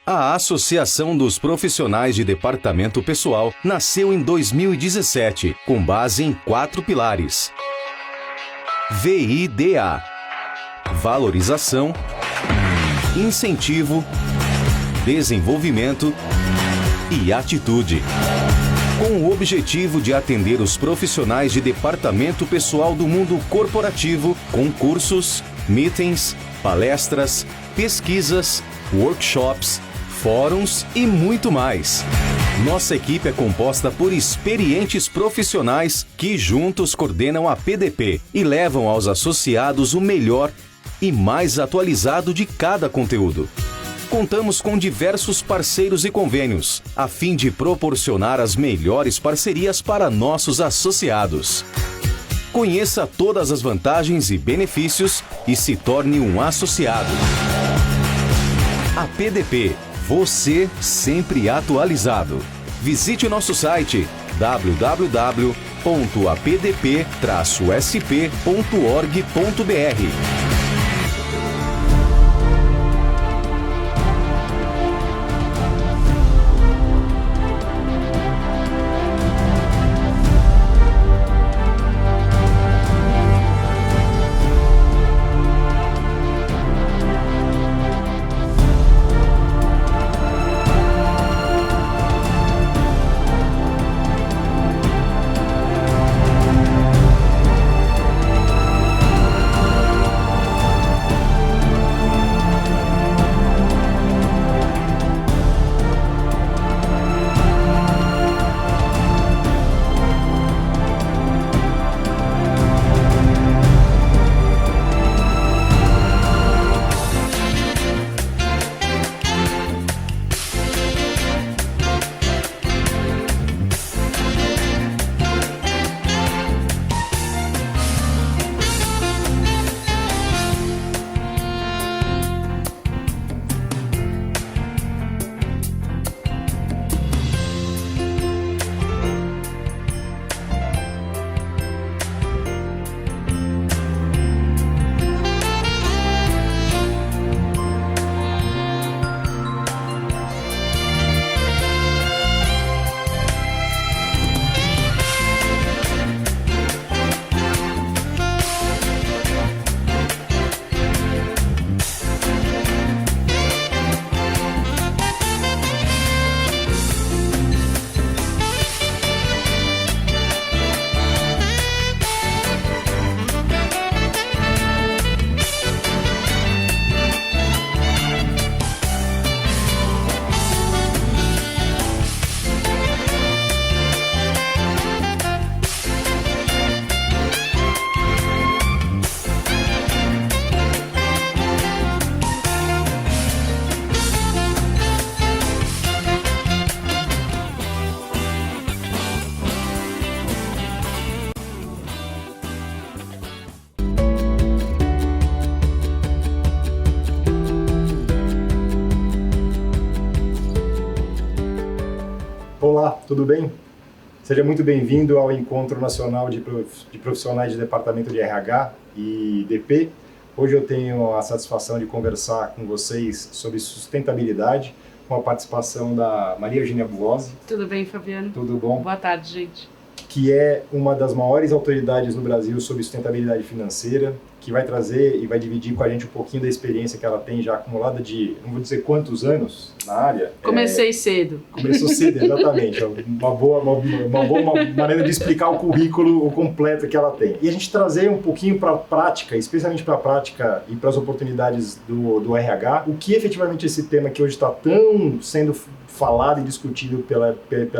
A Associação dos Profissionais de Departamento Pessoal nasceu em 2017, com base em 4 pilares. VIDA: valorização, incentivo, desenvolvimento e atitude. Com o objetivo de atender os profissionais de departamento pessoal do mundo corporativo com cursos, meetings, palestras, pesquisas, workshops, fóruns e muito mais. Nossa equipe é composta por experientes profissionais que juntos coordenam a PDP e levam aos associados o melhor e mais atualizado de cada conteúdo. Contamos com diversos parceiros e convênios, a fim de proporcionar as melhores parcerias para nossos associados. Conheça todas as vantagens e benefícios e se torne um associado. A PDP, você sempre atualizado. Visite nosso site www.apdp-sp.org.br. Olá, tudo bem? Seja muito bem-vindo ao Encontro Nacional de Profissionais de Departamento de RH e DP. Hoje eu tenho a satisfação de conversar com vocês sobre sustentabilidade, com a participação da Maria Eugênia Buozzi. Tudo bem, Fabiano? Tudo bom? Boa tarde, gente. Que é uma das maiores autoridades no Brasil sobre sustentabilidade financeira, que vai trazer e vai dividir com a gente um pouquinho da experiência que ela tem já acumulada de, não vou dizer quantos anos na área. Comecei cedo. Começou cedo, exatamente. Uma boa maneira de explicar o currículo completo que ela tem. E a gente trazer um pouquinho para a prática, especialmente para a prática e para as oportunidades do RH, o que efetivamente esse tema que hoje está tão sendo falado e discutido pela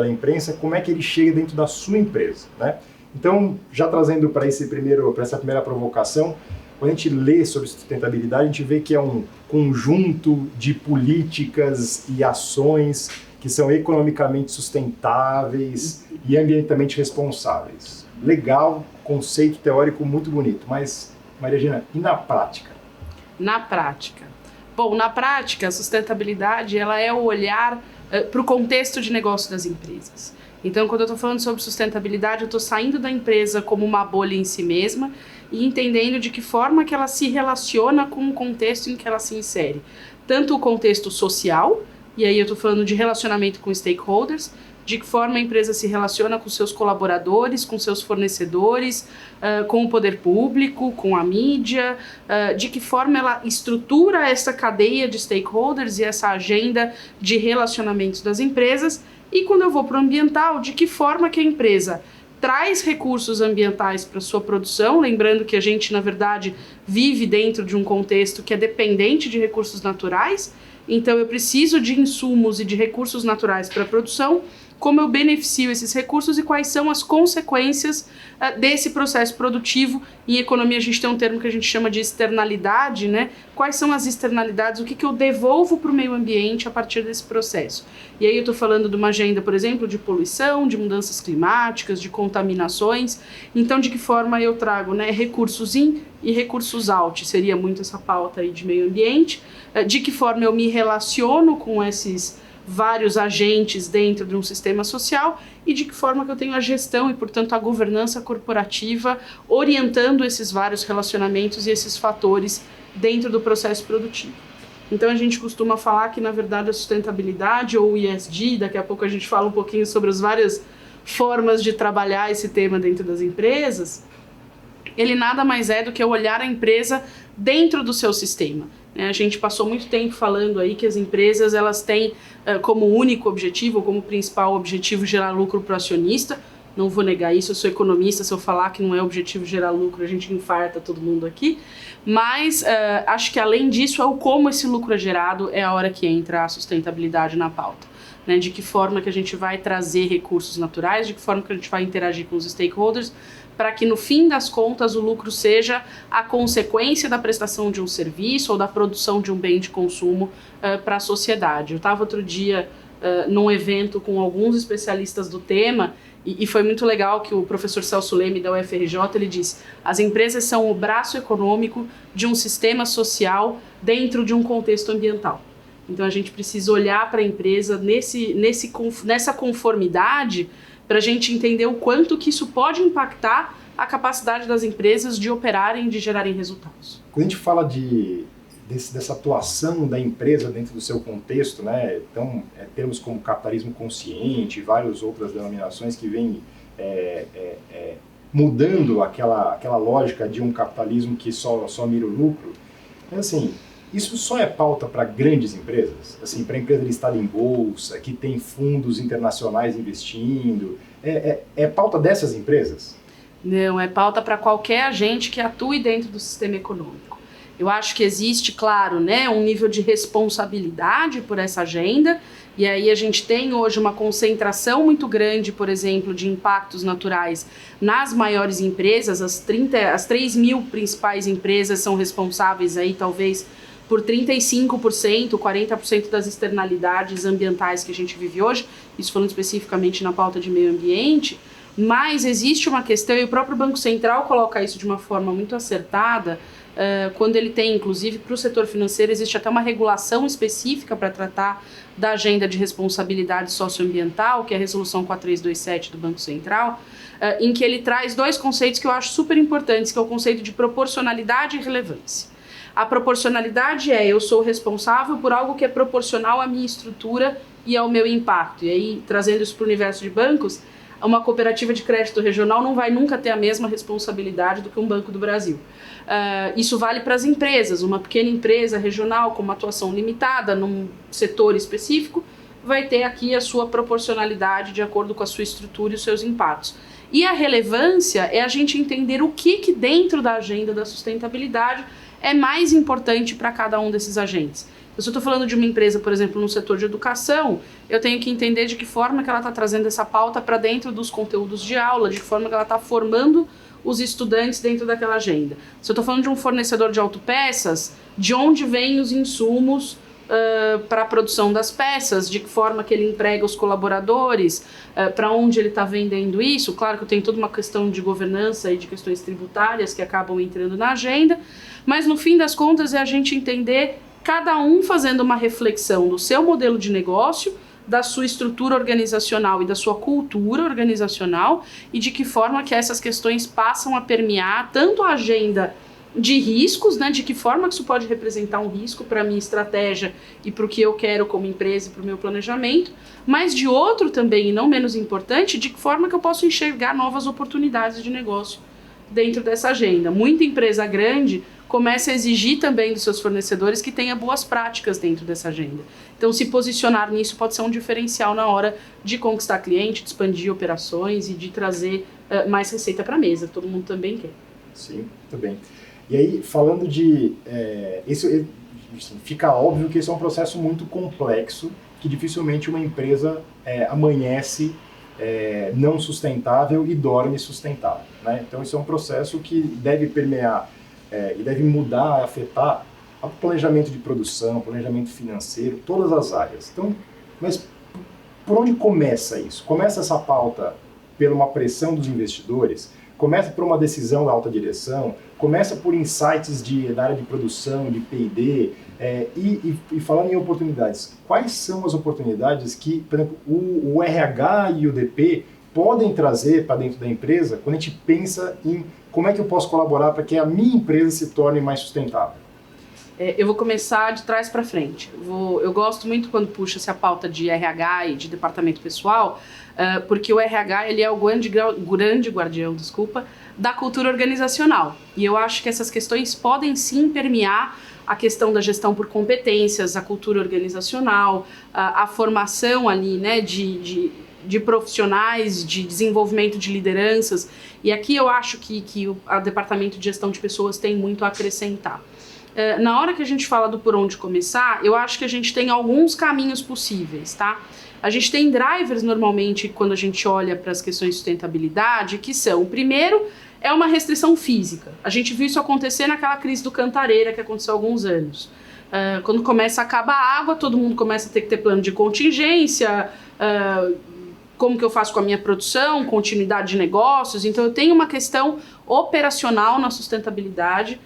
imprensa, como é que ele chega dentro da sua empresa, né? Então, já trazendo para essa primeira provocação, quando a gente lê sobre sustentabilidade, a gente vê que é um conjunto de políticas e ações que são economicamente sustentáveis e ambientalmente responsáveis. Legal, conceito teórico muito bonito, mas, Maria Gina, e na prática? Na prática. Bom, na prática, a sustentabilidade ela é o olhar para o contexto de negócio das empresas. Então, quando eu estou falando sobre sustentabilidade, eu estou saindo da empresa como uma bolha em si mesma e entendendo de que forma que ela se relaciona com o contexto em que ela se insere. Tanto o contexto social, e aí eu estou falando de relacionamento com stakeholders, de que forma a empresa se relaciona com seus colaboradores, com seus fornecedores, com o poder público, com a mídia, de que forma ela estrutura essa cadeia de stakeholders e essa agenda de relacionamentos das empresas. E quando eu vou para o ambiental, de que forma que a empresa traz recursos ambientais para sua produção, lembrando que a gente, na verdade, vive dentro de um contexto que é dependente de recursos naturais, então eu preciso de insumos e de recursos naturais para a produção, como eu beneficio esses recursos e quais são as consequências desse processo produtivo. Em economia a gente tem um termo que a gente chama de externalidade, né? Quais são as externalidades, o que eu devolvo para o meio ambiente a partir desse processo. E aí eu estou falando de uma agenda, por exemplo, de poluição, de mudanças climáticas, de contaminações. Então, de que forma eu trago, né, recursos in e recursos out, seria muito essa pauta aí de meio ambiente. De que forma eu me relaciono com esses vários agentes dentro de um sistema social e de que forma que eu tenho a gestão e, portanto, a governança corporativa orientando esses vários relacionamentos e esses fatores dentro do processo produtivo. Então, a gente costuma falar que, na verdade, a sustentabilidade ou o ESG, daqui a pouco a gente fala um pouquinho sobre as várias formas de trabalhar esse tema dentro das empresas, ele nada mais é do que olhar a empresa dentro do seu sistema. A gente passou muito tempo falando aí que as empresas elas têm como único objetivo, como principal objetivo, gerar lucro para o acionista. Não vou negar isso, eu sou economista, se eu falar que não é objetivo gerar lucro, a gente infarta todo mundo aqui. Mas acho que além disso, é o como esse lucro é gerado, é a hora que entra a sustentabilidade na pauta. Né? De que forma que a gente vai trazer recursos naturais, de que forma que a gente vai interagir com os stakeholders, para que no fim das contas o lucro seja a consequência da prestação de um serviço ou da produção de um bem de consumo para a sociedade. Eu estava outro dia num evento com alguns especialistas do tema e foi muito legal que o professor Celso Leme da UFRJ, ele disse: as empresas são o braço econômico de um sistema social dentro de um contexto ambiental. Então a gente precisa olhar para a empresa nessa conformidade para a gente entender o quanto que isso pode impactar a capacidade das empresas de operarem, de gerarem resultados. Quando a gente fala dessa atuação da empresa dentro do seu contexto, né, então, termos como capitalismo consciente e várias outras denominações que vêm mudando aquela lógica de um capitalismo que só mira o lucro, mas assim, isso só é pauta para grandes empresas, assim, para empresa listada em bolsa, que tem fundos internacionais investindo, é pauta dessas empresas? Não, é pauta para qualquer agente que atue dentro do sistema econômico. Eu acho que existe, claro, né, um nível de responsabilidade por essa agenda, e aí a gente tem hoje uma concentração muito grande, por exemplo, de impactos naturais nas maiores empresas. As 3 mil principais empresas são responsáveis aí, talvez, por 35%, 40% das externalidades ambientais que a gente vive hoje, isso falando especificamente na pauta de meio ambiente, mas existe uma questão, e o próprio Banco Central coloca isso de uma forma muito acertada, quando ele tem, inclusive, para o setor financeiro, existe até uma regulação específica para tratar da agenda de responsabilidade socioambiental, que é a Resolução 4327 do Banco Central, em que ele traz 2 conceitos que eu acho super importantes, que é o conceito de proporcionalidade e relevância. A proporcionalidade eu sou responsável por algo que é proporcional à minha estrutura e ao meu impacto. E aí, trazendo isso para o universo de bancos, uma cooperativa de crédito regional não vai nunca ter a mesma responsabilidade do que um Banco do Brasil. Isso vale para as empresas. Uma pequena empresa regional com uma atuação limitada num setor específico vai ter aqui a sua proporcionalidade de acordo com a sua estrutura e os seus impactos. E a relevância é a gente entender o que dentro da agenda da sustentabilidade é mais importante para cada um desses agentes. Então, se eu estou falando de uma empresa, por exemplo, no setor de educação, eu tenho que entender de que forma que ela está trazendo essa pauta para dentro dos conteúdos de aula, de que forma que ela está formando os estudantes dentro daquela agenda. Se eu estou falando de um fornecedor de autopeças, de onde vêm os insumos para a produção das peças, de que forma que ele emprega os colaboradores, para onde ele está vendendo isso. Claro que eu tenho toda uma questão de governança e de questões tributárias que acabam entrando na agenda, mas no fim das contas é a gente entender cada um fazendo uma reflexão do seu modelo de negócio, da sua estrutura organizacional e da sua cultura organizacional e de que forma que essas questões passam a permear tanto a agenda de riscos, né, de que forma que isso pode representar um risco para a minha estratégia e para o que eu quero como empresa e para o meu planejamento, mas de outro também, e não menos importante, de que forma que eu posso enxergar novas oportunidades de negócio dentro dessa agenda. Muita empresa grande começa a exigir também dos seus fornecedores que tenha boas práticas dentro dessa agenda. Então, se posicionar nisso pode ser um diferencial na hora de conquistar cliente, de expandir operações e de trazer mais receita para a mesa, que todo mundo também quer. Sim, muito bem. E aí, falando de... fica óbvio que esse é um processo muito complexo, que dificilmente uma empresa amanhece não sustentável e dorme sustentável, né? Então, esse é um processo que deve permear e deve mudar, afetar o planejamento de produção, planejamento financeiro, todas as áreas. Então, mas por onde começa isso? Começa essa pauta por uma pressão dos investidores? Começa por uma decisão da alta direção? Começa por insights da área de produção, de P&D? E falando em oportunidades, quais são as oportunidades que, por exemplo, o RH e o DP podem trazer para dentro da empresa quando a gente pensa em como é que eu posso colaborar para que a minha empresa se torne mais sustentável? Eu vou começar de trás para frente. Eu gosto muito quando puxa-se a pauta de RH e de departamento pessoal, porque o RH ele é o grande guardião, da cultura organizacional. E eu acho que essas questões podem sim permear a questão da gestão por competências, a cultura organizacional, a formação ali, né, de profissionais, de desenvolvimento de lideranças. E aqui eu acho que o departamento de gestão de pessoas tem muito a acrescentar. Na hora que a gente fala do por onde começar, eu acho que a gente tem alguns caminhos possíveis, tá? A gente tem drivers normalmente quando a gente olha para as questões de sustentabilidade, que são, primeiro, é uma restrição física. A gente viu isso acontecer naquela crise do Cantareira que aconteceu há alguns anos. Quando começa a acabar a água, todo mundo começa a ter que ter plano de contingência, como que eu faço com a minha produção, continuidade de negócios. Então eu tenho uma questão operacional na sustentabilidade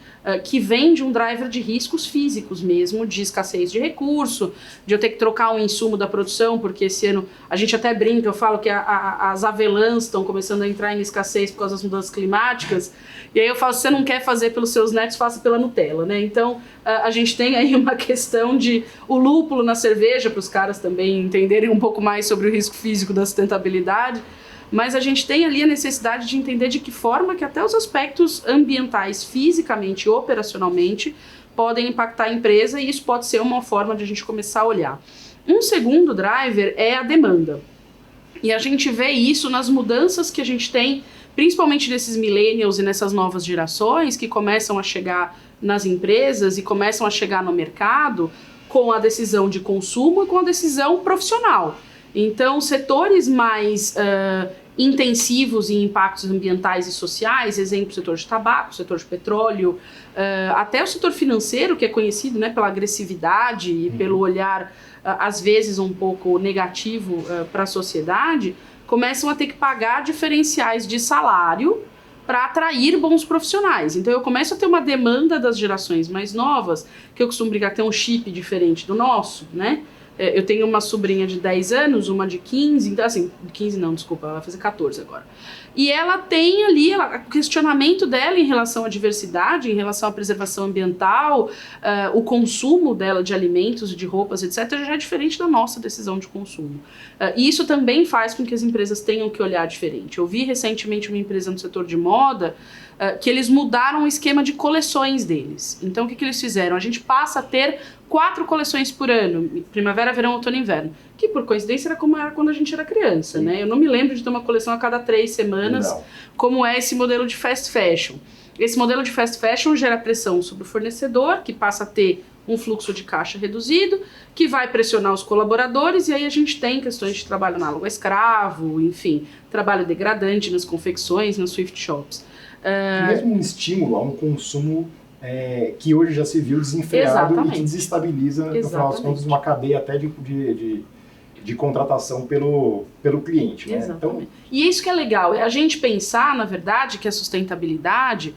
que vem de um driver de riscos físicos mesmo, de escassez de recurso, de eu ter que trocar um insumo da produção, porque esse ano a gente até brinca, eu falo que as avelãs estão começando a entrar em escassez por causa das mudanças climáticas, e aí eu falo, se você não quer fazer pelos seus netos, faça pela Nutella, né? Então a gente tem aí uma questão de o lúpulo na cerveja, para os caras também entenderem um pouco mais sobre o risco físico da sustentabilidade. Mas a gente tem ali a necessidade de entender de que forma que até os aspectos ambientais, fisicamente e operacionalmente, podem impactar a empresa, e isso pode ser uma forma de a gente começar a olhar. Um segundo driver é a demanda. E a gente vê isso nas mudanças que a gente tem, principalmente nesses millennials e nessas novas gerações que começam a chegar nas empresas e começam a chegar no mercado com a decisão de consumo e com a decisão profissional. Então, setores mais intensivos em impactos ambientais e sociais, exemplo, setor de tabaco, setor de petróleo, até o setor financeiro, que é conhecido, né, pela agressividade e pelo olhar, às vezes, um pouco negativo para a sociedade, começam a ter que pagar diferenciais de salário para atrair bons profissionais. Então, eu começo a ter uma demanda das gerações mais novas, que eu costumo brincar que tem um chip diferente do nosso, né? Eu tenho uma sobrinha de 10 anos, uma de 15, então assim, 15 não, desculpa, ela vai fazer 14 agora. E ela tem ali o questionamento dela em relação à diversidade, em relação à preservação ambiental, o consumo dela de alimentos, de roupas, etc., já é diferente da nossa decisão de consumo. E isso também faz com que as empresas tenham que olhar diferente. Eu vi recentemente uma empresa no setor de moda que eles mudaram o esquema de coleções deles. Então, o que eles fizeram? A gente passa a ter 4 coleções por ano, primavera, verão, outono e inverno, que por coincidência era como era quando a gente era criança, né? Eu não me lembro de ter uma coleção a cada 3 semanas, como é esse modelo de fast fashion. Esse modelo de fast fashion gera pressão sobre o fornecedor, que passa a ter um fluxo de caixa reduzido, que vai pressionar os colaboradores, e aí a gente tem questões de trabalho análogo a escravo, enfim, trabalho degradante nas confecções, nas thrift shops. Mesmo um estímulo a um consumo que hoje já se viu desenfreado. Exatamente. E que desestabiliza, no final das contas, uma cadeia até de contratação pelo cliente. Né? Exatamente. Então, e isso que é legal, é a gente pensar, na verdade, que a sustentabilidade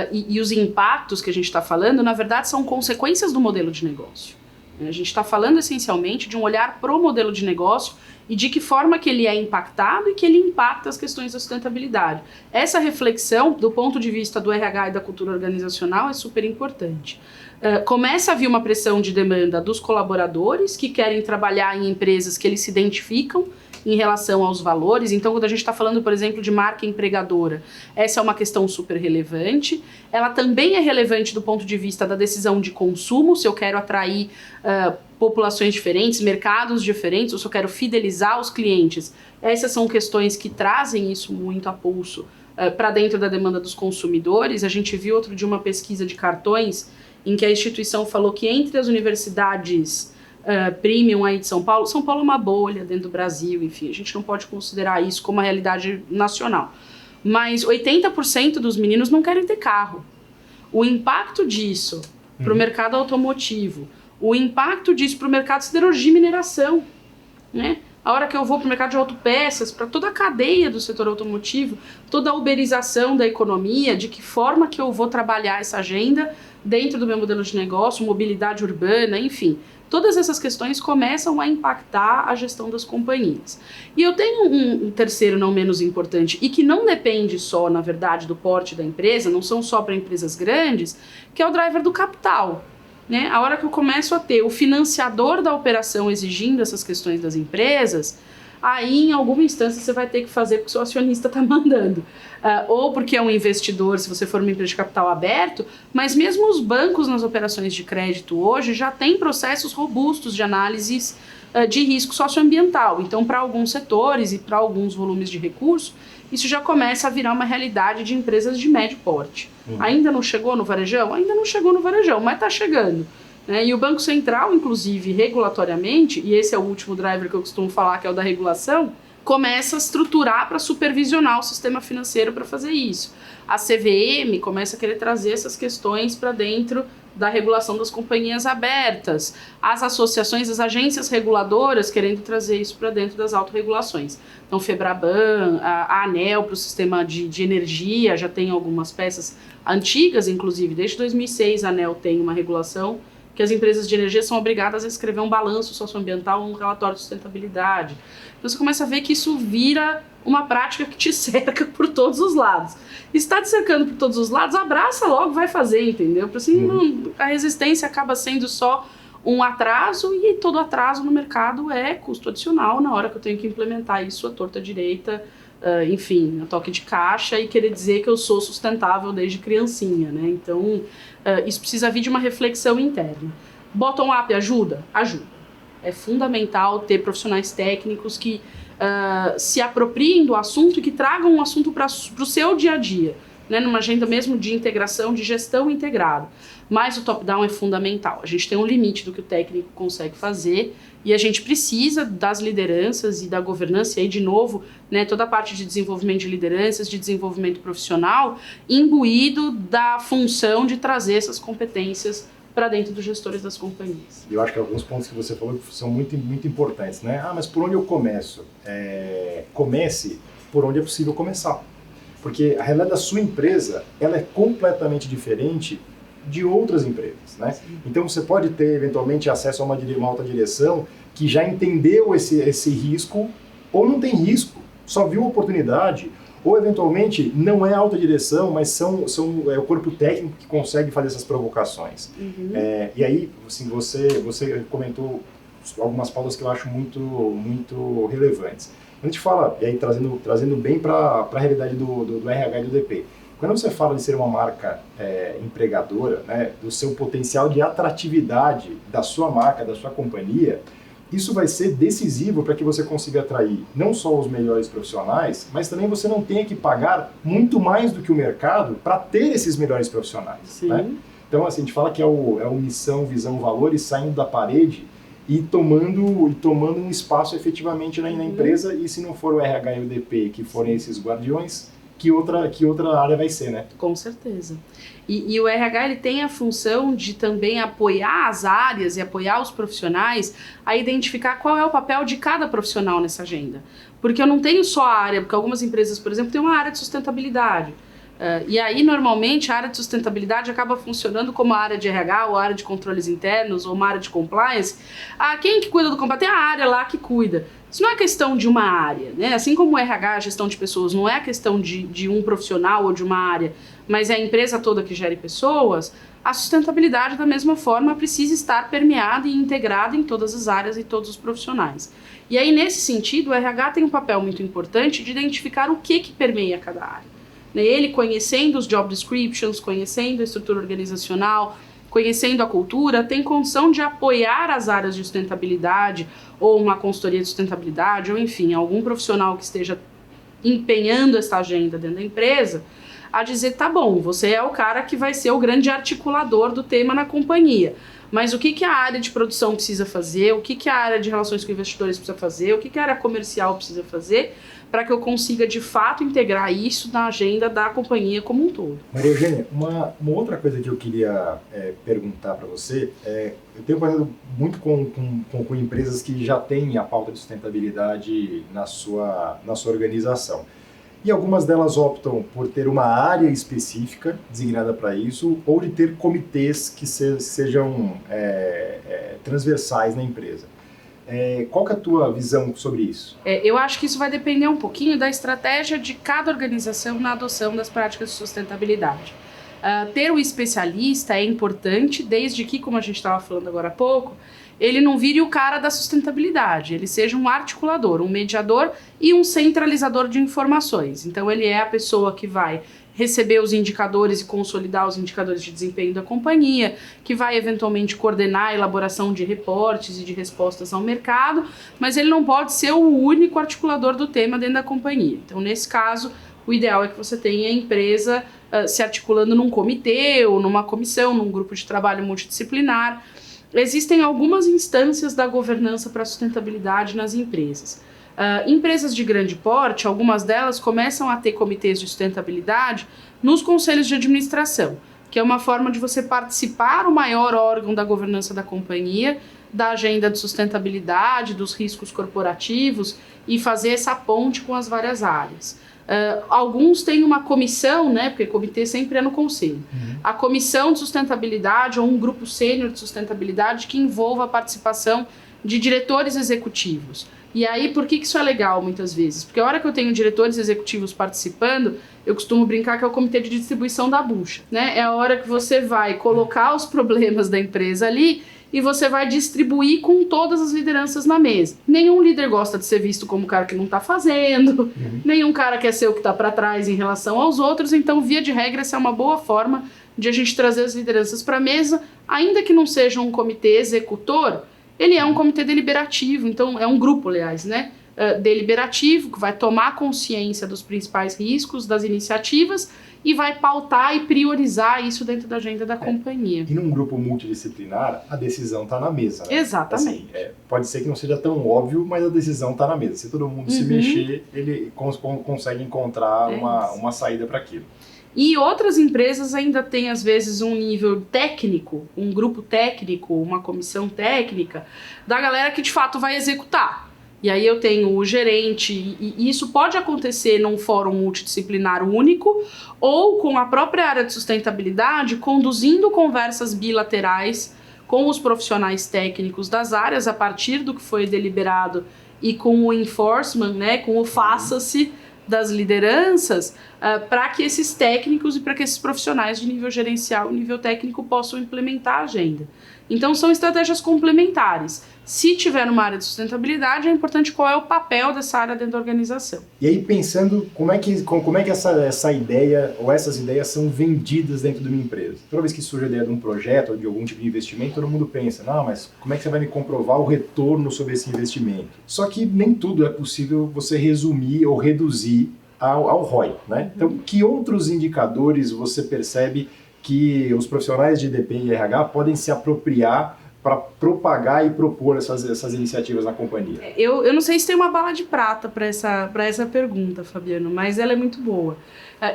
e os impactos que a gente está falando, na verdade, são consequências do modelo de negócio. A gente está falando essencialmente de um olhar para o modelo de negócio e de que forma que ele é impactado e que ele impacta as questões da sustentabilidade. Essa reflexão, do ponto de vista do RH e da cultura organizacional, é super importante. Começa a vir uma pressão de demanda dos colaboradores que querem trabalhar em empresas que eles se identificam em relação aos valores. Então, quando a gente está falando, por exemplo, de marca empregadora, essa é uma questão super relevante. Ela também é relevante do ponto de vista da decisão de consumo, se eu quero atrair populações diferentes, mercados diferentes, ou se eu quero fidelizar os clientes. Essas são questões que trazem isso muito a pulso para dentro da demanda dos consumidores. A gente viu outro dia uma pesquisa de cartões em que a instituição falou que entre as universidades premium aí de São Paulo é uma bolha dentro do Brasil, enfim, a gente não pode considerar isso como uma realidade nacional. Mas 80% dos meninos não querem ter carro. O impacto disso para o mercado automotivo, o impacto disso para o mercado de siderurgia e mineração, né? A hora que eu vou para o mercado de autopeças, para toda a cadeia do setor automotivo, toda a uberização da economia, de que forma que eu vou trabalhar essa agenda dentro do meu modelo de negócio, mobilidade urbana, enfim. Todas essas questões começam a impactar a gestão das companhias. E eu tenho um terceiro não menos importante, e que não depende só, na verdade, do porte da empresa, não são só para empresas grandes, que é o driver do capital. Né? A hora que eu começo a ter o financiador da operação exigindo essas questões das empresas, aí em alguma instância você vai ter que fazer porque o seu acionista está mandando. Ou porque é um investidor, se você for uma empresa de capital aberto, mas mesmo os bancos nas operações de crédito hoje já têm processos robustos de análises de risco socioambiental. Então, para alguns setores e para alguns volumes de recurso, isso já começa a virar uma realidade de empresas de médio porte. Ainda não chegou no varejão? Ainda não chegou no varejão, mas está chegando. Né? E o Banco Central, inclusive, regulatoriamente, e esse é o último driver que eu costumo falar, que é o da regulação, começa a estruturar para supervisionar o sistema financeiro para fazer isso. A CVM começa a querer trazer essas questões para dentro da regulação das companhias abertas, as associações, as agências reguladoras querendo trazer isso para dentro das autorregulações. Então, Febraban, a ANEEL para o sistema de energia, já tem algumas peças antigas, inclusive, desde 2006 a ANEEL tem uma regulação que as empresas de energia são obrigadas a escrever um balanço socioambiental, um relatório de sustentabilidade. Então você começa a ver que isso vira uma prática que te cerca por todos os lados. Está te cercando por todos os lados, abraça logo, vai fazer, entendeu? Porque assim, a resistência acaba sendo só um atraso, e todo atraso no mercado é custo adicional na hora que eu tenho que implementar isso à torta direita, enfim, a toque de caixa, e querer dizer que eu sou sustentável desde criancinha, né? Então, isso precisa vir de uma reflexão interna. Bottom-up ajuda? Ajuda. É fundamental ter profissionais técnicos que se apropriem do assunto e que tragam um assunto para o seu dia a dia, né? Numa agenda mesmo de integração, de gestão integrada. Mas o top-down é fundamental. A gente tem um limite do que o técnico consegue fazer e a gente precisa das lideranças e da governança, e aí, de novo, né, toda a parte de desenvolvimento de lideranças, de desenvolvimento profissional, imbuído da função de trazer essas competências para dentro dos gestores das companhias. Eu acho que alguns pontos que você falou são muito, muito importantes, né? Mas por onde eu começo? Comece por onde é possível começar. Porque a realidade da sua empresa, ela é completamente diferente de outras empresas, né? Então você pode ter eventualmente acesso a uma alta direção que já entendeu esse risco, ou não tem risco, só viu oportunidade, ou eventualmente não é alta direção, mas é o corpo técnico que consegue fazer essas provocações. E aí, assim, você comentou algumas pautas que eu acho muito, muito relevantes. A gente fala, e aí trazendo bem para a realidade do RH e do DP, quando você fala de ser uma marca empregadora, né, do seu potencial de atratividade da sua marca, da sua companhia, isso vai ser decisivo para que você consiga atrair não só os melhores profissionais, mas também você não tenha que pagar muito mais do que o mercado para ter esses melhores profissionais. Né? Então, assim, a gente fala que é o missão, visão, valores saindo da parede e tomando um espaço efetivamente na empresa, e se não for o RH e o DP que forem esses guardiões, que outra área vai ser, né? Com certeza. E o RH ele tem a função de também apoiar as áreas e apoiar os profissionais a identificar qual é o papel de cada profissional nessa agenda. Porque eu não tenho só a área, porque algumas empresas, por exemplo, têm uma área de sustentabilidade. E aí, normalmente, a área de sustentabilidade acaba funcionando como a área de RH, ou a área de controles internos, ou uma área de compliance. Quem que cuida do compliance? Tem a área lá que cuida. Isso não é questão de uma área, né? Assim como o RH, a gestão de pessoas, não é a questão de um profissional ou de uma área, mas é a empresa toda que gere pessoas, a sustentabilidade, da mesma forma, precisa estar permeada e integrada em todas as áreas e todos os profissionais. E aí, nesse sentido, o RH tem um papel muito importante de identificar o que permeia cada área. Ele, conhecendo os job descriptions, conhecendo a estrutura organizacional, conhecendo a cultura, tem condição de apoiar as áreas de sustentabilidade, ou uma consultoria de sustentabilidade, ou enfim, algum profissional que esteja empenhando essa agenda dentro da empresa, a dizer, tá bom, você é o cara que vai ser o grande articulador do tema na companhia, mas o que a área de produção precisa fazer, o que a área de relações com investidores precisa fazer, o que a área comercial precisa fazer, para que eu consiga, de fato, integrar isso na agenda da companhia como um todo. Maria Eugênia, uma outra coisa que eu queria perguntar para você, eu tenho trabalhado muito com empresas que já têm a pauta de sustentabilidade na sua organização. E algumas delas optam por ter uma área específica designada para isso, ou de ter comitês que sejam transversais na empresa. Qual que é a tua visão sobre isso? Eu acho que isso vai depender um pouquinho da estratégia de cada organização na adoção das práticas de sustentabilidade. Ter o especialista é importante, desde que, como a gente estava falando agora há pouco, ele não vire o cara da sustentabilidade, ele seja um articulador, um mediador e um centralizador de informações. Então ele é a pessoa que vai receber os indicadores e consolidar os indicadores de desempenho da companhia, que vai eventualmente coordenar a elaboração de reportes e de respostas ao mercado, mas ele não pode ser o único articulador do tema dentro da companhia. Então, nesse caso, o ideal é que você tenha a empresa se articulando num comitê ou numa comissão, num grupo de trabalho multidisciplinar. Existem algumas instâncias da governança para a sustentabilidade nas empresas. Empresas de grande porte, algumas delas começam a ter comitês de sustentabilidade nos conselhos de administração, que é uma forma de você participar o maior órgão da governança da companhia, da agenda de sustentabilidade, dos riscos corporativos e fazer essa ponte com as várias áreas. Alguns têm uma comissão, né, porque comitê sempre é no conselho, a comissão de sustentabilidade ou um grupo sênior de sustentabilidade que envolva a participação de diretores executivos. E aí, por que isso é legal muitas vezes? Porque a hora que eu tenho diretores executivos participando, eu costumo brincar que é o comitê de distribuição da bucha, né? É a hora que você vai colocar os problemas da empresa ali e você vai distribuir com todas as lideranças na mesa. Nenhum líder gosta de ser visto como o cara que não está fazendo, nenhum cara quer ser o que está para trás em relação aos outros, então, via de regra, essa é uma boa forma de a gente trazer as lideranças para a mesa, ainda que não seja um comitê executor, ele é um comitê deliberativo, então é um grupo, aliás, né, deliberativo, que vai tomar consciência dos principais riscos, das iniciativas, e vai pautar e priorizar isso dentro da agenda da companhia. E num grupo multidisciplinar, a decisão está na mesa, né? Exatamente. Assim, pode ser que não seja tão óbvio, mas a decisão está na mesa. Se todo mundo se mexer, ele consegue encontrar uma saída para aquilo. E outras empresas ainda têm, às vezes, um nível técnico, um grupo técnico, uma comissão técnica, da galera que de fato vai executar. E aí eu tenho o gerente, e isso pode acontecer num fórum multidisciplinar único, ou com a própria área de sustentabilidade, conduzindo conversas bilaterais com os profissionais técnicos das áreas, a partir do que foi deliberado, e com o enforcement, né, com o faça-se das lideranças, para que esses técnicos e para que esses profissionais de nível gerencial e nível técnico possam implementar a agenda. Então são estratégias complementares. Se tiver uma área de sustentabilidade, é importante qual é o papel dessa área dentro da organização. E aí pensando como é que essa ideia ou essas ideias são vendidas dentro de uma empresa. Toda vez que surge a ideia de um projeto ou de algum tipo de investimento, todo mundo pensa, não, mas como é que você vai me comprovar o retorno sobre esse investimento? Só que nem tudo é possível você resumir ou reduzir ao ROI, né? Então, que outros indicadores você percebe que os profissionais de DP e RH podem se apropriar para propagar e propor essas iniciativas na companhia? Eu não sei se tem uma bala de prata para essa pergunta, Fabiano, mas ela é muito boa.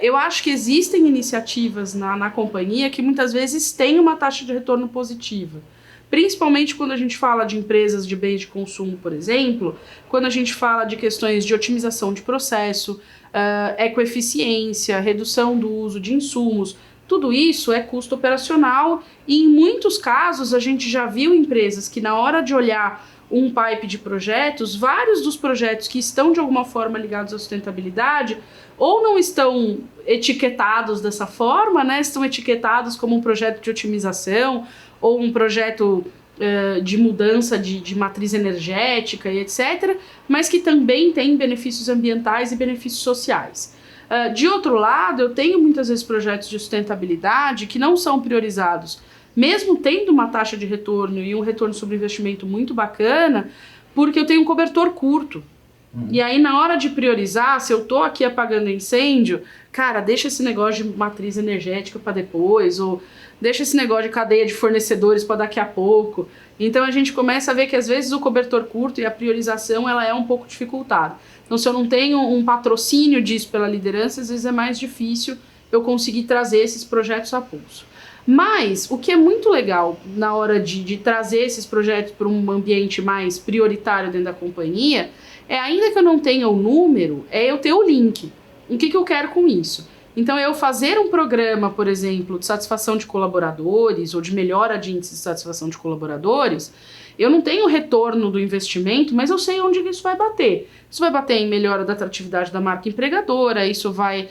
Eu acho que existem iniciativas na companhia que muitas vezes têm uma taxa de retorno positiva. principalmente quando a gente fala de empresas de bens de consumo, por exemplo, quando a gente fala de questões de otimização de processo, ecoeficiência, redução do uso de insumos, tudo isso é custo operacional e em muitos casos a gente já viu empresas que na hora de olhar um pipe de projetos, vários dos projetos que estão de alguma forma ligados à sustentabilidade ou não estão etiquetados dessa forma, né? Estão etiquetados como um projeto de otimização ou um projeto de mudança de matriz energética e etc., mas que também tem benefícios ambientais e benefícios sociais. De outro lado, eu tenho muitas vezes projetos de sustentabilidade que não são priorizados, mesmo tendo uma taxa de retorno e um retorno sobre investimento muito bacana, porque eu tenho um cobertor curto. E aí, na hora de priorizar, se eu tô aqui apagando incêndio, cara, deixa esse negócio de matriz energética para depois, ou deixa esse negócio de cadeia de fornecedores para daqui a pouco. Então, a gente começa a ver que, às vezes, o cobertor curto e a priorização, ela é um pouco dificultada. Então, se eu não tenho um patrocínio disso pela liderança, às vezes é mais difícil eu conseguir trazer esses projetos a pulso. Mas, o que é muito legal na hora de trazer esses projetos para um ambiente mais prioritário dentro da companhia, ainda que eu não tenha o número, eu ter o link. O que eu quero com isso? Então, eu fazer um programa, por exemplo, de satisfação de colaboradores ou de melhora de índice de satisfação de colaboradores, eu não tenho o retorno do investimento, mas eu sei onde isso vai bater. Isso vai bater em melhora da atratividade da marca empregadora, isso vai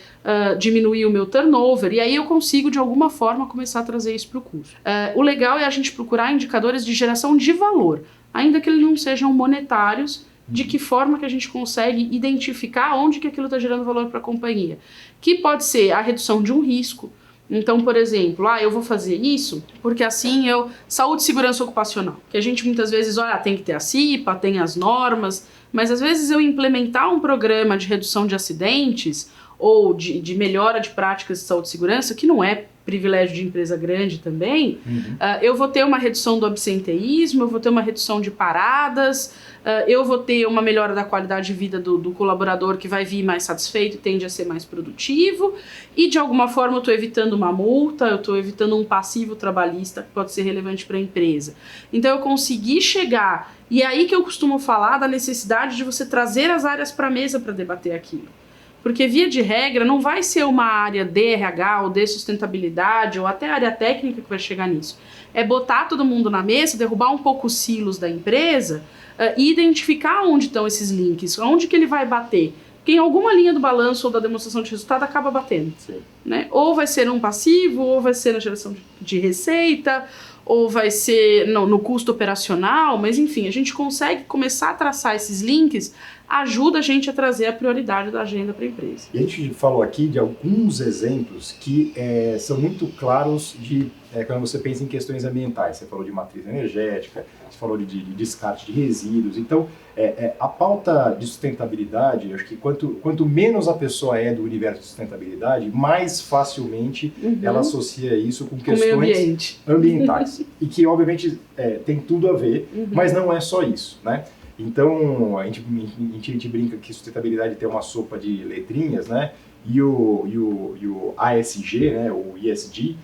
diminuir o meu turnover, e aí eu consigo, de alguma forma, começar a trazer isso para o custo. O legal é a gente procurar indicadores de geração de valor, ainda que eles não sejam monetários, de que forma que a gente consegue identificar onde que aquilo está gerando valor para a companhia. Que pode ser a redução de um risco. Então, por exemplo, eu vou fazer isso porque assim saúde e segurança ocupacional, que a gente muitas vezes, tem que ter a CIPA, tem as normas, mas às vezes eu implementar um programa de redução de acidentes ou de melhora de práticas de saúde e segurança, que não é privilégio de empresa grande também, eu vou ter uma redução do absenteísmo, eu vou ter uma redução de paradas, eu vou ter uma melhora da qualidade de vida do colaborador que vai vir mais satisfeito e tende a ser mais produtivo, e de alguma forma eu estou evitando uma multa, eu estou evitando um passivo trabalhista que pode ser relevante para a empresa. Então eu consegui chegar, e é aí que eu costumo falar da necessidade de você trazer as áreas para a mesa para debater aquilo. Porque, via de regra, não vai ser uma área de RH ou de sustentabilidade ou até área técnica que vai chegar nisso. É botar todo mundo na mesa, derrubar um pouco os silos da empresa e identificar onde estão esses links, onde que ele vai bater. Porque em alguma linha do balanço ou da demonstração de resultado acaba batendo. Né? Ou vai ser um passivo, ou vai ser na geração de receita, ou vai ser no custo operacional, mas enfim, a gente consegue começar a traçar esses links, ajuda a gente a trazer a prioridade da agenda para a empresa. E a gente falou aqui de alguns exemplos que são muito claros quando você pensa em questões ambientais. Você falou de matriz energética, você falou de descarte de resíduos. Então, a pauta de sustentabilidade, eu acho que quanto menos a pessoa é do universo de sustentabilidade, mais facilmente ela associa isso com questões ambientais. E que, obviamente, tem tudo a ver, mas não é só isso, né? Então, a gente brinca que sustentabilidade tem uma sopa de letrinhas, né? E o ASG, né? O ESG,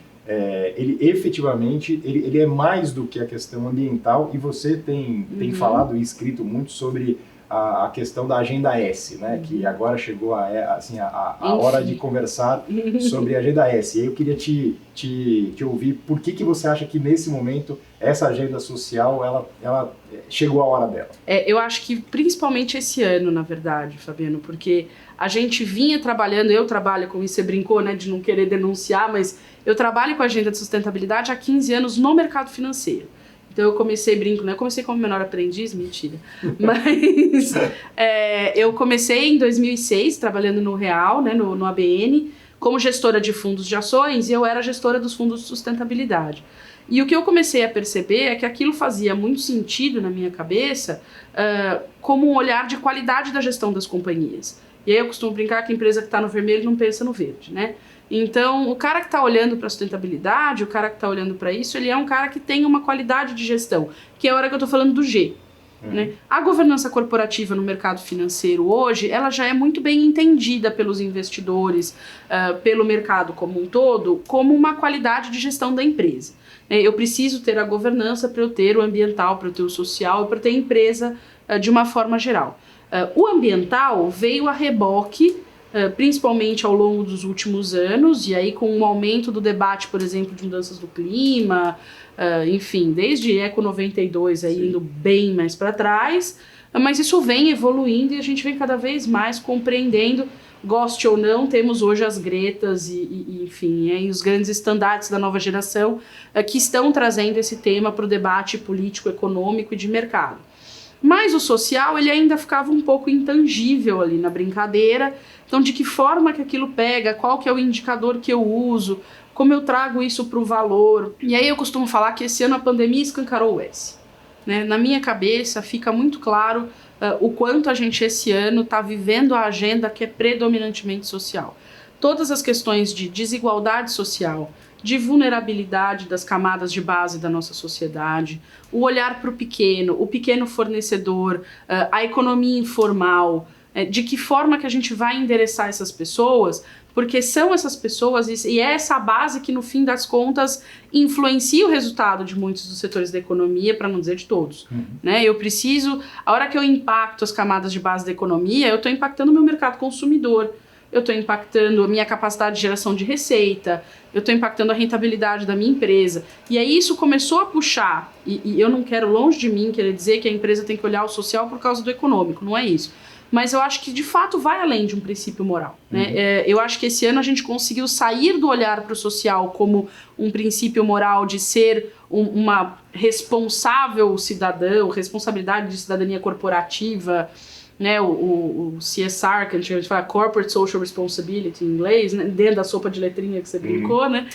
ele efetivamente ele é mais do que a questão ambiental, e você tem falado e escrito muito sobre a questão da Agenda S, né? Que agora chegou a hora de conversar sobre a Agenda S. E aí eu queria te ouvir por que você acha que nesse momento essa agenda social ela chegou a hora dela. Eu acho que principalmente esse ano, na verdade, Fabiano, porque a gente vinha trabalhando, eu trabalho com isso, você brincou, né, de não querer denunciar, mas eu trabalho com a agenda de sustentabilidade há 15 anos no mercado financeiro. Então eu comecei, né? Eu comecei como menor aprendiz, mentira. Mas eu comecei em 2006, trabalhando no Real, né, no ABN, como gestora de fundos de ações, e eu era gestora dos fundos de sustentabilidade. E o que eu comecei a perceber é que aquilo fazia muito sentido na minha cabeça como um olhar de qualidade da gestão das companhias. E aí eu costumo brincar que a empresa que está no vermelho não pensa no verde, né? Então, o cara que está olhando para a sustentabilidade, o cara que está olhando para isso, ele é um cara que tem uma qualidade de gestão, que é a hora que eu estou falando do G. Né? A governança corporativa no mercado financeiro hoje, ela já é muito bem entendida pelos investidores, pelo mercado como um todo, como uma qualidade de gestão da empresa. Eu preciso ter a governança para eu ter o ambiental, para eu ter o social, para eu ter a empresa de uma forma geral. O ambiental veio a reboque, principalmente ao longo dos últimos anos, e aí com o aumento do debate, por exemplo, de mudanças do clima, enfim, desde Eco 92 aí indo bem mais para trás, mas isso vem evoluindo e a gente vem cada vez mais compreendendo, goste ou não, temos hoje as Gretas enfim, os grandes estandartes da nova geração que estão trazendo esse tema para o debate político, econômico e de mercado. Mas o social, ele ainda ficava um pouco intangível ali na brincadeira, então de que forma que aquilo pega, qual que é o indicador que eu uso, como eu trago isso para o valor. E aí eu costumo falar que esse ano a pandemia escancarou o S. Né? Na minha cabeça fica muito claro o quanto a gente esse ano está vivendo a agenda que é predominantemente social. Todas as questões de desigualdade social, de vulnerabilidade das camadas de base da nossa sociedade, o olhar para o pequeno fornecedor, a economia informal, de que forma que a gente vai endereçar essas pessoas, porque são essas pessoas e é essa base que no fim das contas influencia o resultado de muitos dos setores da economia, para não dizer de todos. Né? Eu preciso, a hora que eu impacto as camadas de base da economia, eu estou impactando o meu mercado consumidor, eu estou impactando a minha capacidade de geração de receita, eu estou impactando a rentabilidade da minha empresa. E aí isso começou a puxar, e eu não quero longe de mim querer dizer que a empresa tem que olhar o social por causa do econômico, não é isso. Mas eu acho que de fato vai além de um princípio moral. Né? Eu acho que esse ano a gente conseguiu sair do olhar para o social como um princípio moral de ser uma responsável cidadão, responsabilidade de cidadania corporativa, né, o CSR, que a gente fala Corporate Social Responsibility em inglês, né, dentro da sopa de letrinha que você brincou, né,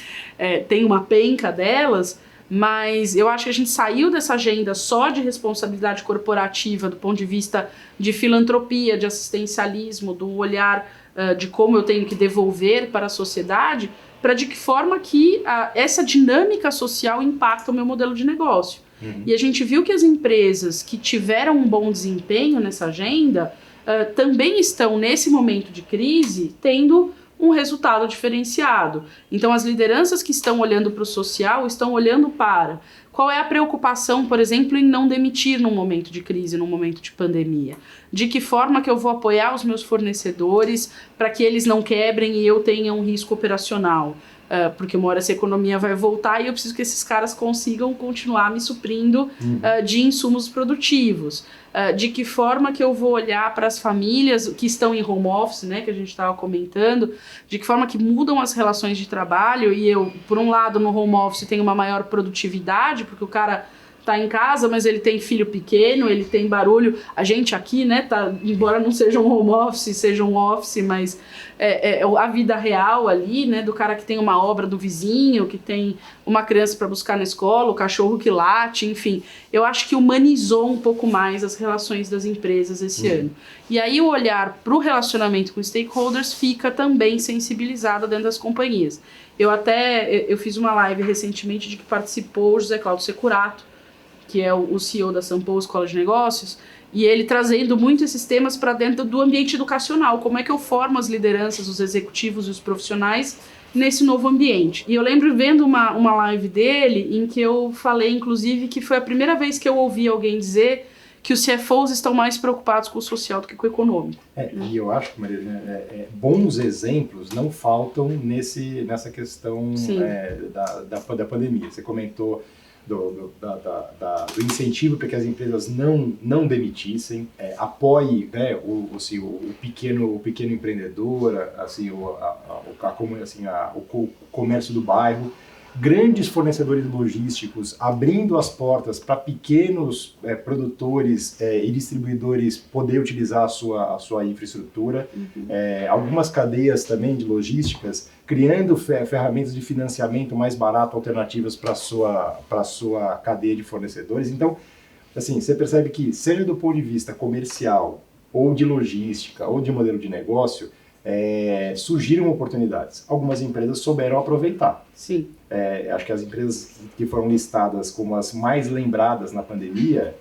tem uma penca delas, mas eu acho que a gente saiu dessa agenda só de responsabilidade corporativa do ponto de vista de filantropia, de assistencialismo, do olhar de como eu tenho que devolver para a sociedade, para de que forma que essa dinâmica social impacta o meu modelo de negócio. E a gente viu que as empresas que tiveram um bom desempenho nessa agenda também estão, nesse momento de crise, tendo um resultado diferenciado. Então, as lideranças que estão olhando para o social estão olhando para qual é a preocupação, por exemplo, em não demitir num momento de crise, num momento de pandemia. De que forma que eu vou apoiar os meus fornecedores para que eles não quebrem e eu tenha um risco operacional. Porque uma hora essa economia vai voltar e eu preciso que esses caras consigam continuar me suprindo de insumos produtivos. De que forma que eu vou olhar para as famílias que estão em home office, né, que a gente estava comentando, de que forma que mudam as relações de trabalho e eu, por um lado, no home office tenho uma maior produtividade, porque o cara tá em casa, mas ele tem filho pequeno, ele tem barulho. A gente aqui, né, embora não seja um home office, seja um office, mas a vida real ali, né, do cara que tem uma obra do vizinho, que tem uma criança para buscar na escola, o cachorro que late, enfim. Eu acho que humanizou um pouco mais as relações das empresas esse ano. E aí o olhar para o relacionamento com stakeholders fica também sensibilizado dentro das companhias. Eu fiz uma live recentemente de que participou o José Cláudio Securato, que é o CEO da Sampo Escola de Negócios, e ele trazendo muito esses temas para dentro do ambiente educacional, como é que eu formo as lideranças, os executivos e os profissionais nesse novo ambiente. E eu lembro vendo uma live dele, em que eu falei, inclusive, que foi a primeira vez que eu ouvi alguém dizer que os CFOs estão mais preocupados com o social do que com o econômico. E eu acho que, Maria, bons exemplos não faltam nessa questão da pandemia. Você comentou do incentivo para que as empresas não demitissem, apoie, né, o pequeno empreendedor, assim, o comércio do bairro, grandes fornecedores logísticos abrindo as portas para pequenos produtores e distribuidores poder utilizar a sua infraestrutura, algumas cadeias também de logísticas criando ferramentas de financiamento mais barato, alternativas para a sua cadeia de fornecedores. Então, assim, você percebe que, seja do ponto de vista comercial, ou de logística, ou de modelo de negócio, surgiram oportunidades. Algumas empresas souberam aproveitar. Sim. Acho que as empresas que foram listadas como as mais lembradas na pandemia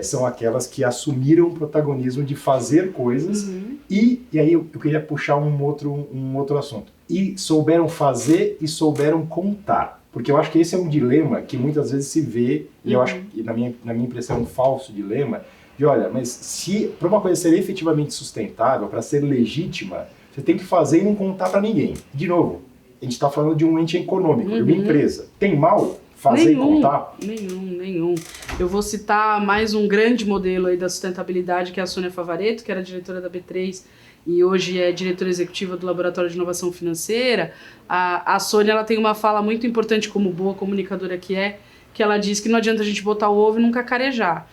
são aquelas que assumiram o protagonismo de fazer coisas e aí eu queria puxar um outro assunto. E souberam fazer e souberam contar. Porque eu acho que esse é um dilema que muitas vezes se vê, e eu acho que, na minha impressão, é um falso dilema, de olha, mas se para uma coisa ser efetivamente sustentável, para ser legítima, você tem que fazer e não contar para ninguém. De novo, a gente está falando de um ente econômico, de uma empresa. Tem mal fazer e contar? Nenhum. Eu vou citar mais um grande modelo aí da sustentabilidade, que é a Sônia Favaretto, que era diretora da B3 e hoje é diretora executiva do Laboratório de Inovação Financeira. A Sônia, ela tem uma fala muito importante, como boa comunicadora que ela diz que não adianta a gente botar o ovo e nunca carejar.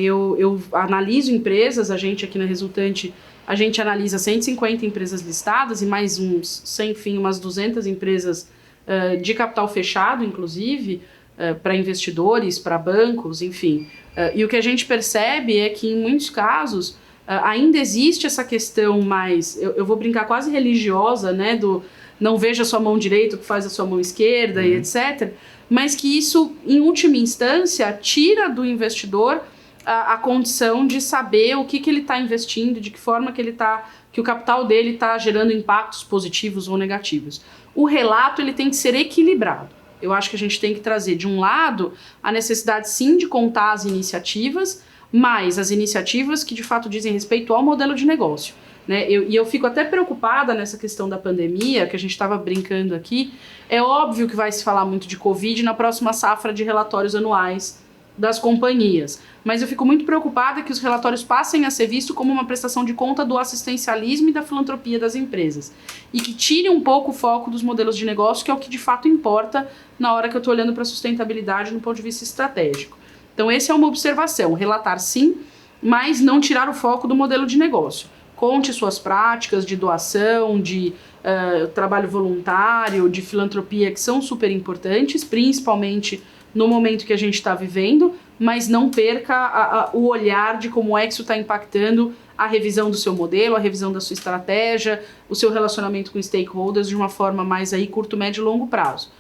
Eu analiso empresas, a gente aqui na Resultante, a gente analisa 150 empresas listadas e mais umas 200 empresas de capital fechado, inclusive, para investidores, para bancos, enfim. E o que a gente percebe é que, em muitos casos, ainda existe essa questão mais, eu vou brincar, quase religiosa, né, do não veja a sua mão direita, o que faz a sua mão esquerda, e etc., mas que isso, em última instância, tira do investidor a condição de saber o que ele está investindo, de que forma que o capital dele está gerando impactos positivos ou negativos. O relato ele tem que ser equilibrado. Eu acho que a gente tem que trazer, de um lado, a necessidade sim de contar as iniciativas, mas as iniciativas que de fato dizem respeito ao modelo de negócio. Né? Eu fico até preocupada nessa questão da pandemia, que a gente estava brincando aqui. É óbvio que vai se falar muito de Covid na próxima safra de relatórios anuais das companhias, mas eu fico muito preocupada que os relatórios passem a ser vistos como uma prestação de conta do assistencialismo e da filantropia das empresas e que tire um pouco o foco dos modelos de negócio, que é o que de fato importa na hora que eu estou olhando para a sustentabilidade no ponto de vista estratégico. Então essa é uma observação, relatar sim, mas não tirar o foco do modelo de negócio. Conte suas práticas de doação, de trabalho voluntário, de filantropia, que são super importantes, principalmente no momento que a gente está vivendo, mas não perca o olhar de como é que isso está impactando a revisão do seu modelo, a revisão da sua estratégia, o seu relacionamento com stakeholders de uma forma mais aí curto, médio e longo prazo.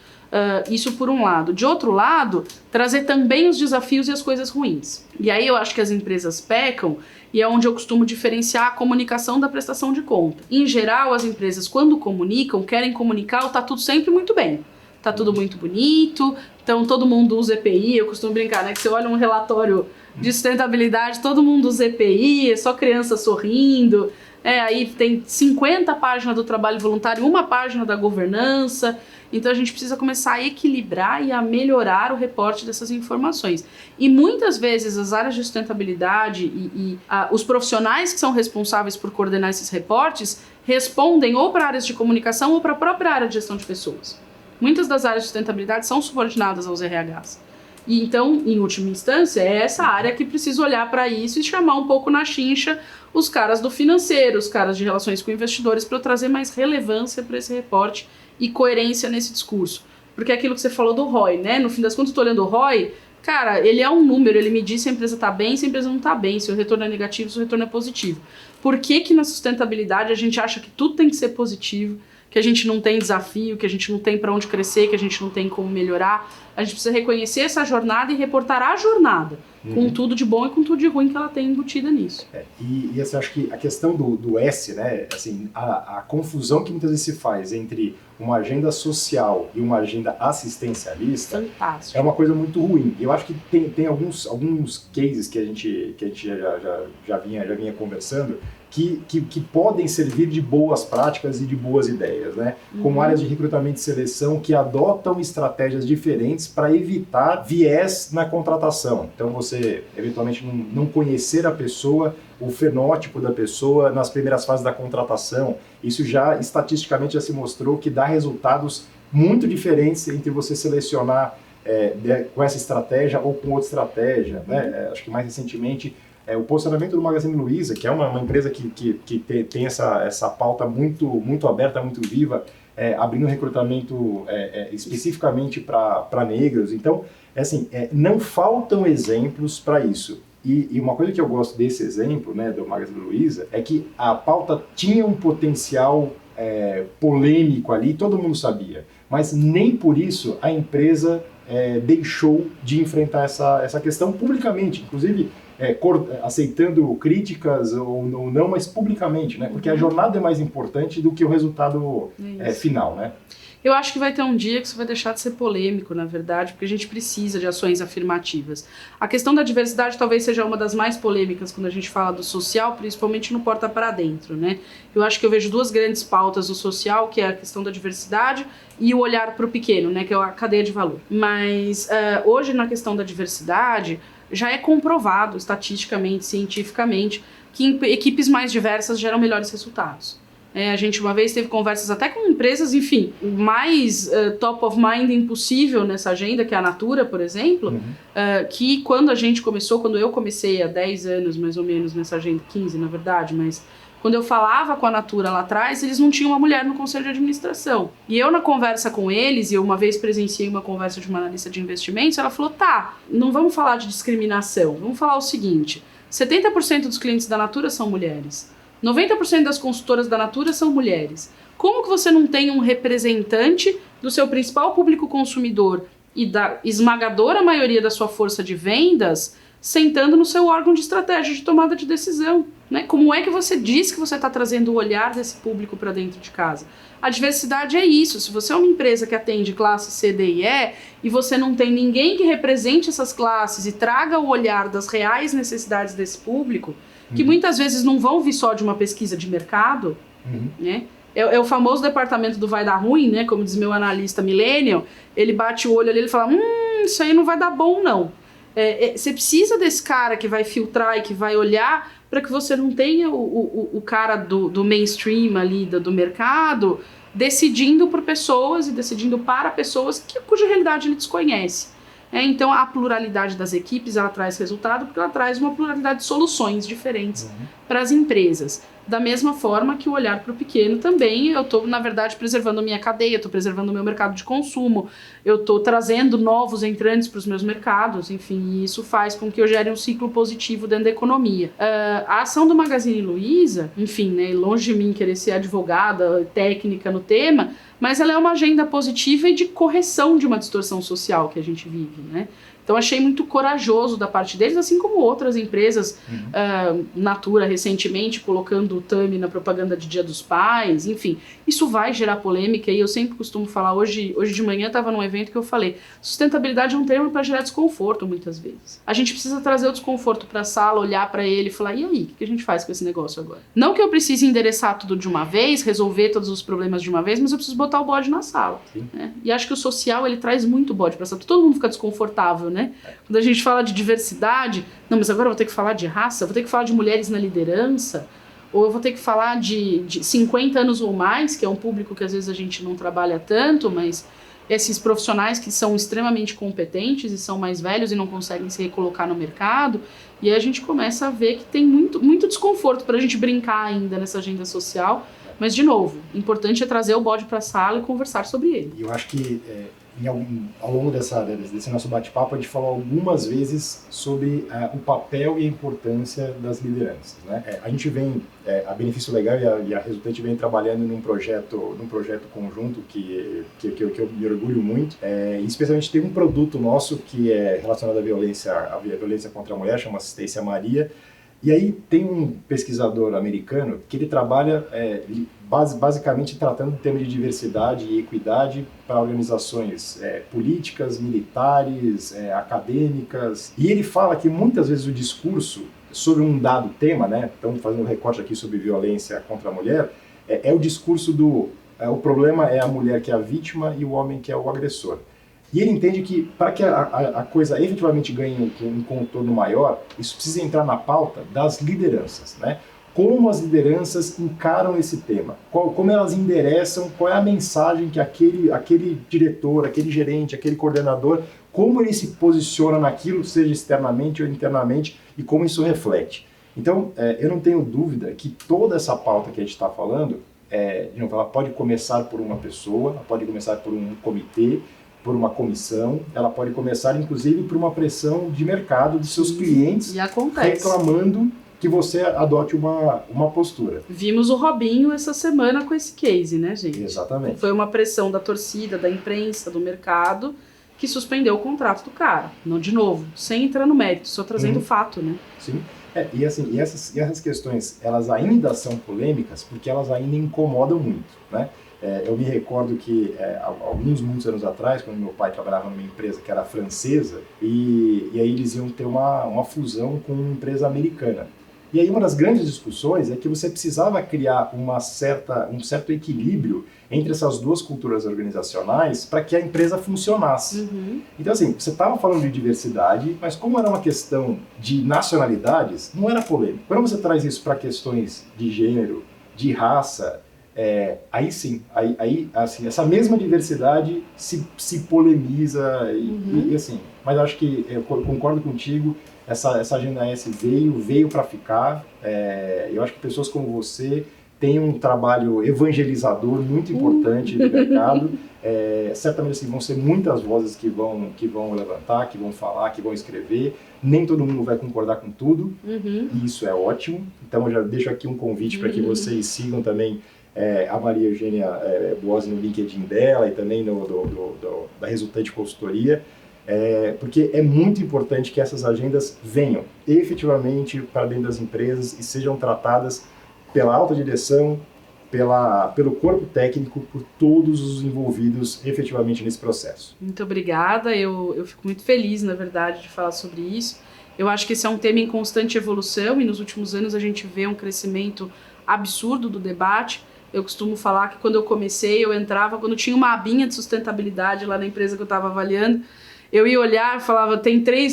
Isso por um lado. De outro lado, trazer também os desafios e as coisas ruins. E aí eu acho que as empresas pecam e é onde eu costumo diferenciar a comunicação da prestação de conta. Em geral, as empresas, quando comunicam, querem comunicar, tá tudo sempre muito bem. Tá tudo muito bonito, então todo mundo usa EPI, eu costumo brincar, né? Que você olha um relatório de sustentabilidade, todo mundo usa EPI, é só criança sorrindo, aí tem 50 páginas do trabalho voluntário, uma página da governança, então a gente precisa começar a equilibrar e a melhorar o reporte dessas informações. E muitas vezes as áreas de sustentabilidade e os profissionais que são responsáveis por coordenar esses reportes respondem ou para áreas de comunicação ou para a própria área de gestão de pessoas. Muitas das áreas de sustentabilidade são subordinadas aos RHs. E então, em última instância, é essa área que precisa olhar para isso e chamar um pouco na chincha os caras do financeiro, os caras de relações com investidores, para eu trazer mais relevância para esse reporte e coerência nesse discurso. Porque é aquilo que você falou do ROI, né? No fim das contas, eu estou olhando o ROI, cara, ele é um número, ele me diz se a empresa está bem, se a empresa não está bem, se o retorno é negativo, se o retorno é positivo. Por que na sustentabilidade a gente acha que tudo tem que ser positivo, que a gente não tem desafio, que a gente não tem para onde crescer, que a gente não tem como melhorar? A gente precisa reconhecer essa jornada e reportar a jornada, com tudo de bom e com tudo de ruim que ela tem embutida nisso. E assim, acho que a questão do S, né, assim, a confusão que muitas vezes se faz entre uma agenda social e uma agenda assistencialista, fantástico, é uma coisa muito ruim. Eu acho que tem alguns cases que a gente já vinha conversando, que podem servir de boas práticas e de boas ideias, né? Como áreas de recrutamento e seleção que adotam estratégias diferentes para evitar viés na contratação. Então você, eventualmente, não conhecer a pessoa, o fenótipo da pessoa nas primeiras fases da contratação. Isso estatisticamente já se mostrou que dá resultados muito diferentes entre você selecionar com essa estratégia ou com outra estratégia, né? Acho que mais recentemente o posicionamento do Magazine Luiza, que é uma empresa que tem essa pauta muito aberta, muito viva, abrindo recrutamento especificamente para negros. Então, assim, não faltam exemplos para isso. E uma coisa que eu gosto desse exemplo, né, do Magazine Luiza, é que a pauta tinha um potencial polêmico ali, todo mundo sabia, mas nem por isso a empresa deixou de enfrentar essa questão publicamente, inclusive aceitando críticas ou não, mas publicamente, né? Porque a jornada é mais importante do que o resultado final, né? Eu acho que vai ter um dia que isso vai deixar de ser polêmico, na verdade, porque a gente precisa de ações afirmativas. A questão da diversidade talvez seja uma das mais polêmicas quando a gente fala do social, principalmente no porta para dentro, né? Eu acho que eu vejo duas grandes pautas do social, que é a questão da diversidade e o olhar para o pequeno, né? Que é a cadeia de valor. Mas hoje, na questão da diversidade, já é comprovado estatisticamente, cientificamente, que equipes mais diversas geram melhores resultados. A gente uma vez teve conversas até com empresas, enfim, mais top of mind impossível nessa agenda, que é a Natura, por exemplo, que quando eu comecei há 10 anos mais ou menos nessa agenda, 15 na verdade, mas quando eu falava com a Natura lá atrás, eles não tinham uma mulher no conselho de administração. E eu na conversa com eles, e eu uma vez presenciei uma conversa de uma analista de investimentos, ela falou, tá, não vamos falar de discriminação, vamos falar o seguinte, 70% dos clientes da Natura são mulheres. 90% das consultoras da Natura são mulheres. Como que você não tem um representante do seu principal público consumidor e da esmagadora maioria da sua força de vendas sentando no seu órgão de estratégia de tomada de decisão? Né? Como é que você diz que você está trazendo o olhar desse público para dentro de casa? A diversidade é isso. Se você é uma empresa que atende classe C, D e E e você não tem ninguém que represente essas classes e traga o olhar das reais necessidades desse público, que muitas vezes não vão vir só de uma pesquisa de mercado, né? É o famoso departamento do vai dar ruim, né? Como diz meu analista millennial, ele bate o olho ali e fala, isso aí não vai dar bom não. Você precisa desse cara que vai filtrar e que vai olhar para que você não tenha o cara do mainstream ali, do mercado, decidindo por pessoas e decidindo para pessoas cuja realidade ele desconhece. Então a pluralidade das equipes ela traz resultado porque ela traz uma pluralidade de soluções diferentes para as empresas. Da mesma forma que o olhar para o pequeno também, eu estou, na verdade, preservando a minha cadeia, estou preservando o meu mercado de consumo, eu estou trazendo novos entrantes para os meus mercados, enfim, e isso faz com que eu gere um ciclo positivo dentro da economia. A ação do Magazine Luiza, enfim, né, longe de mim querer ser advogada, técnica no tema, mas ela é uma agenda positiva e de correção de uma distorção social que a gente vive, né? Então achei muito corajoso da parte deles, assim como outras empresas, Natura recentemente colocando o Tami na propaganda de Dia dos Pais, enfim, isso vai gerar polêmica e eu sempre costumo falar, hoje de manhã estava num evento que eu falei, sustentabilidade é um termo para gerar desconforto muitas vezes. A gente precisa trazer o desconforto para a sala, olhar para ele e falar, e aí, o que a gente faz com esse negócio agora? Não que eu precise endereçar tudo de uma vez, resolver todos os problemas de uma vez, mas eu preciso botar o bode na sala. Né? E acho que o social, ele traz muito bode para a sala, todo mundo fica desconfortável, né? Quando a gente fala de diversidade, não, mas agora eu vou ter que falar de raça, vou ter que falar de mulheres na liderança, ou eu vou ter que falar de 50 anos ou mais, que é um público que às vezes a gente não trabalha tanto, mas esses profissionais que são extremamente competentes e são mais velhos e não conseguem se recolocar no mercado, e aí a gente começa a ver que tem muito desconforto para a gente brincar ainda nessa agenda social, mas de novo, o importante é trazer o bode para a sala e conversar sobre ele. E eu acho que ao longo desse nosso bate-papo, a gente falou algumas vezes sobre o papel e a importância das lideranças. Né? A gente vem, a Benefício Legal e a Resultante vem trabalhando num projeto conjunto que eu me orgulho muito. E especialmente tem um produto nosso que é relacionado à violência contra a mulher, chama Assistência Maria. E aí tem um pesquisador americano que ele trabalha basicamente tratando do tema de diversidade e equidade para organizações políticas, militares, acadêmicas. E ele fala que muitas vezes o discurso sobre um dado tema, né, estamos fazendo um recorte aqui sobre violência contra a mulher, é o discurso o problema é a mulher que é a vítima e o homem que é o agressor. E ele entende que, para que a coisa efetivamente ganhe um contorno maior, isso precisa entrar na pauta das lideranças, né? Como as lideranças encaram esse tema, como elas endereçam, qual é a mensagem que aquele diretor, aquele gerente, aquele coordenador, como ele se posiciona naquilo, seja externamente ou internamente, e como isso reflete. Então, eu não tenho dúvida que toda essa pauta que a gente está falando, ela pode começar por uma pessoa, ela pode começar por um comitê, por uma comissão, ela pode começar inclusive por uma pressão de mercado de seus clientes reclamando que você adote uma postura. Vimos o Robinho essa semana com esse case, né, gente? Exatamente. Foi uma pressão da torcida, da imprensa, do mercado, que suspendeu o contrato do cara. Não, de novo, sem entrar no mérito, só trazendo fato, né? Sim. E essas questões, elas ainda são polêmicas porque elas ainda incomodam muito, né? Eu me recordo que muitos anos atrás, quando meu pai trabalhava numa empresa que era francesa, e aí eles iam ter uma fusão com uma empresa americana. E aí uma das grandes discussões é que você precisava criar um certo equilíbrio entre essas duas culturas organizacionais para que a empresa funcionasse. Uhum. Então assim, você estava falando de diversidade, mas como era uma questão de nacionalidades, não era polêmico. Quando você traz isso para questões de gênero, de raça, aí sim, assim, essa mesma diversidade se polemiza e assim. Mas acho que eu concordo contigo. Essa Agenda S veio para ficar. Eu acho que pessoas como você têm um trabalho evangelizador muito importante no mercado. Certamente assim, vão ser muitas vozes que vão levantar, que vão falar, que vão escrever. Nem todo mundo vai concordar com tudo, e isso é ótimo. Então eu já deixo aqui um convite para que vocês sigam também a Maria Eugênia Buozzi no LinkedIn dela e também da Resultante Consultoria. Porque é muito importante que essas agendas venham efetivamente para dentro das empresas e sejam tratadas pela alta direção, pelo corpo técnico, por todos os envolvidos efetivamente nesse processo. Muito obrigada, eu fico muito feliz, na verdade, de falar sobre isso. Eu acho que esse é um tema em constante evolução e nos últimos anos a gente vê um crescimento absurdo do debate. Eu costumo falar que quando eu comecei, eu entrava, quando tinha uma abinha de sustentabilidade lá na empresa que eu estava avaliando, eu ia olhar e falava,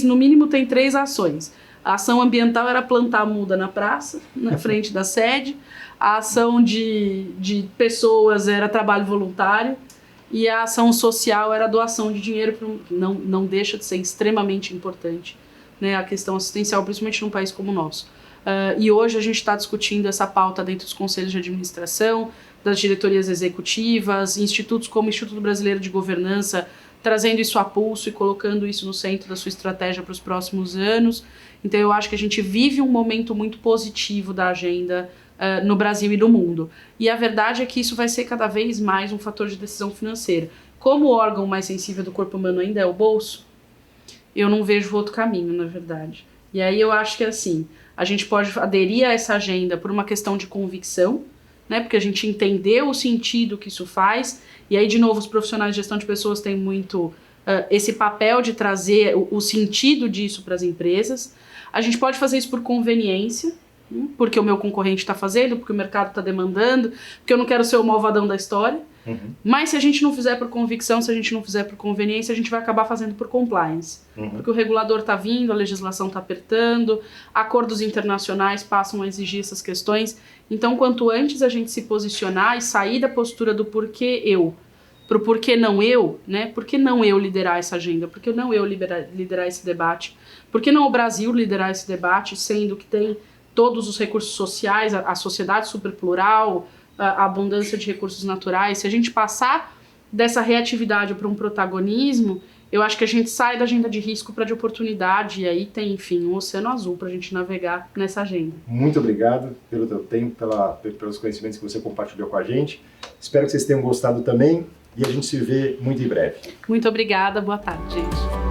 no mínimo tem 3 ações. A ação ambiental era plantar muda na praça, na frente da sede. A ação de pessoas era trabalho voluntário. E a ação social era doação de dinheiro, não deixa de ser extremamente importante, né, a questão assistencial, principalmente num país como o nosso. E hoje a gente está discutindo essa pauta dentro dos conselhos de administração, das diretorias executivas, institutos como o Instituto Brasileiro de Governança, trazendo isso a pulso e colocando isso no centro da sua estratégia para os próximos anos. Então eu acho que a gente vive um momento muito positivo da agenda no Brasil e no mundo. E a verdade é que isso vai ser cada vez mais um fator de decisão financeira. Como o órgão mais sensível do corpo humano ainda é o bolso, eu não vejo outro caminho, na verdade. E aí eu acho que assim, a gente pode aderir a essa agenda por uma questão de convicção, né, porque a gente entendeu o sentido que isso faz. E aí, de novo, os profissionais de gestão de pessoas têm muito esse papel de trazer o sentido disso para as empresas. A gente pode fazer isso por conveniência, porque o meu concorrente está fazendo, porque o mercado está demandando, porque eu não quero ser o malvadão da história. Mas se a gente não fizer por convicção, se a gente não fizer por conveniência, a gente vai acabar fazendo por compliance. Porque o regulador está vindo, a legislação está apertando, acordos internacionais passam a exigir essas questões. Então, quanto antes a gente se posicionar e sair da postura do porquê eu, para o porquê não eu, né? Por que não eu liderar essa agenda? Por que não eu liderar esse debate? Por que não o Brasil liderar esse debate, sendo que tem todos os recursos sociais, a sociedade super plural, a abundância de recursos naturais? Se a gente passar dessa reatividade para um protagonismo, eu acho que a gente sai da agenda de risco para de oportunidade, e aí tem, enfim, um oceano azul para a gente navegar nessa agenda. Muito obrigado pelo teu tempo, pelos conhecimentos que você compartilhou com a gente. Espero que vocês tenham gostado também e a gente se vê muito em breve. Muito obrigada, boa tarde, gente.